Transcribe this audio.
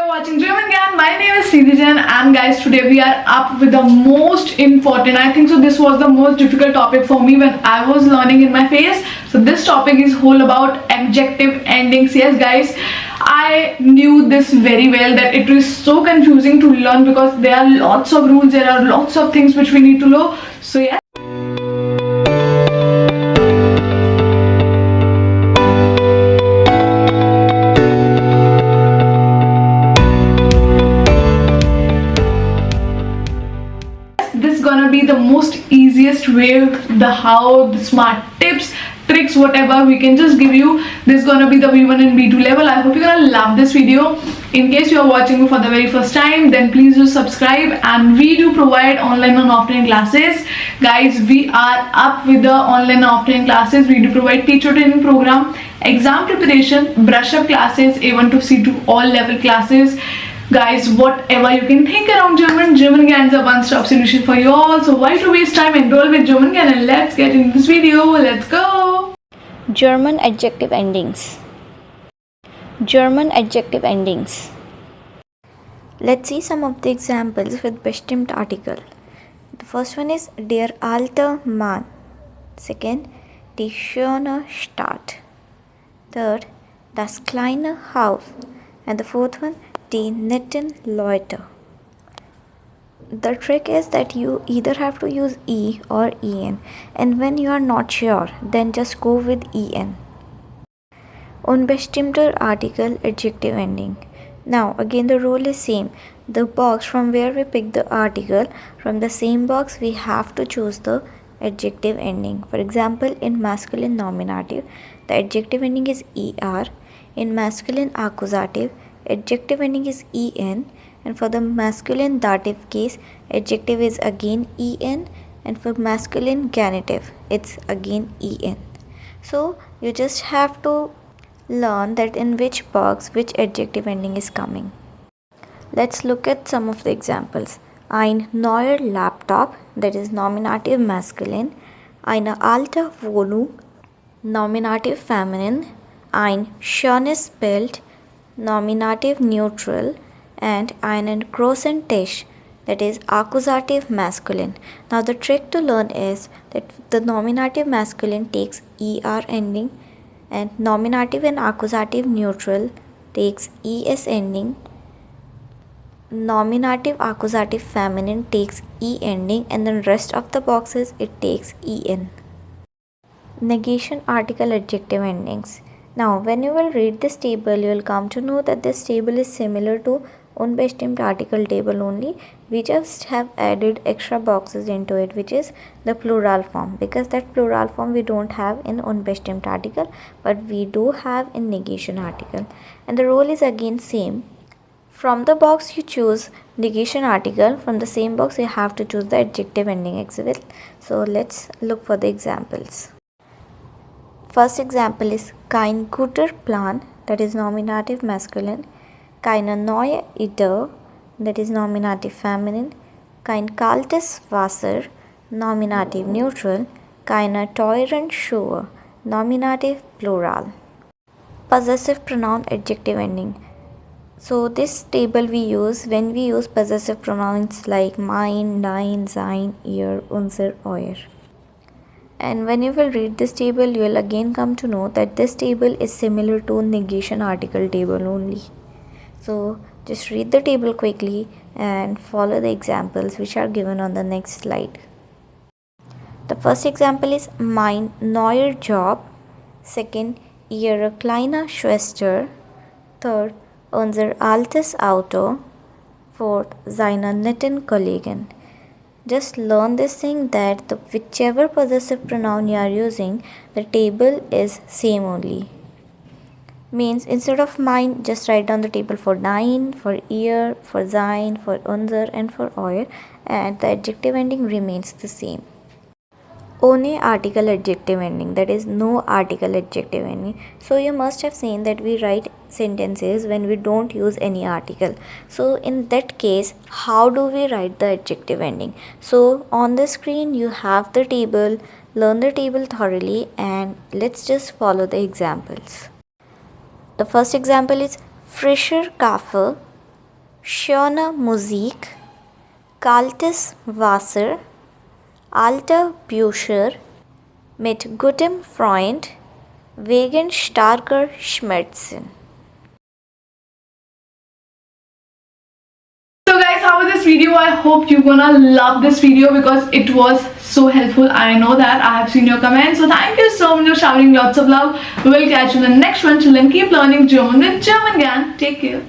watching German Gyan. My name is Sidijan, and guys, today we are up with the most important. I think so. This was the most difficult topic for me when I was learning in my phase. So this topic is whole about adjective endings. Yes, guys, I knew this very well that it is so confusing to learn because there are lots of rules. There are lots of things which we need to know. So yeah. This is gonna be the most easiest way, the smart tips, tricks, whatever we can just give you. This is gonna be the B1 and B2 level. I hope you're gonna love this video. In case you are watching me for the very first time, then please do subscribe. And we do provide online and offline classes. Guys, we are up with the online and offline classes. We do provide teacher training program, exam preparation, brush up classes, A1 to C2 all level classes. Guys, whatever you can think around German Gyan is a one-stop solution for you all. So why to waste time? Enroll with German Gyan and let's get into this video. Let's go. German adjective endings. German adjective endings. Let's see some of the examples with bestimmt article. The first one is der alte Mann. Second, die schöne Stadt. Third, das kleine Haus. And the fourth one, die netten Leute. The trick is that you either have to use E or EN, and when you are not sure, then just go with EN. Unbestimmter article adjective ending. Now again the rule is same. The box from where we pick the article, from the same box we have to choose the adjective ending. For example, in masculine nominative, the adjective ending is ER. In masculine accusative, adjective ending is en, and for the masculine dative case, adjective is again en, and for masculine genitive it's again en. So you just have to learn that in which box which adjective ending is coming. Let's look at some of the examples. Ein neuer Laptop, that is nominative masculine. Eine alte Wohnung, nominative feminine. Ein schönes Bild, nominative neutral, and einen großen Tisch, that is accusative masculine. Now the trick to learn is that the nominative masculine takes er ending, and nominative and accusative neutral takes es ending. Nominative accusative feminine takes e ending, and then rest of the boxes it takes en. Negation article adjective endings. Now, when you will read this table, you will come to know that this table is similar to unbestimmt article table only. We just have added extra boxes into it, which is the plural form, because that plural form we don't have in unbestimmt article, but we do have in negation article. And the rule is again same. From the box you choose negation article, from the same box you have to choose the adjective ending as well. So let's look for the examples. First example is kein guter Plan, that is nominative masculine. Keine neue Idee, that is nominative feminine. Kein kaltes Wasser, nominative neutral. Keine teuren Schuhe, nominative plural. Possessive pronoun adjective ending. So this table we use when we use possessive pronouns like mein, dein, sein, ihr, unser, euer. And when you will read this table, you will again come to know that this table is similar to negation article table only. So just read the table quickly and follow the examples which are given on the next slide. The first example is mein neuer Job. Second, ihre kleine Schwester. Third, unser altes Auto. Fourth, seine netten Kollegen. Just learn this thing that whichever possessive pronoun you are using, the table is same only. Means instead of mein, just write down the table for dein, for ihr, for sein, for unser, and for euer, and the adjective ending remains the same. Ohne article adjective ending, that is no article adjective ending. So you must have seen that we write sentences when we don't use any article. So in that case, how do we write the adjective ending? So on the screen you have the table. Learn the table thoroughly and let's just follow the examples. The first example is frischer Kaffee, schöne Musik, kaltes Wasser, alte Bücher, mit gutem Freund, wegen starker Schmerzen. So guys, how was this video? I hope you're gonna love this video because it was so helpful. I know that. I have seen your comments. So thank you so much for showering lots of love. We will catch you in the next one. Till then, keep learning German with German Gyan. Take care.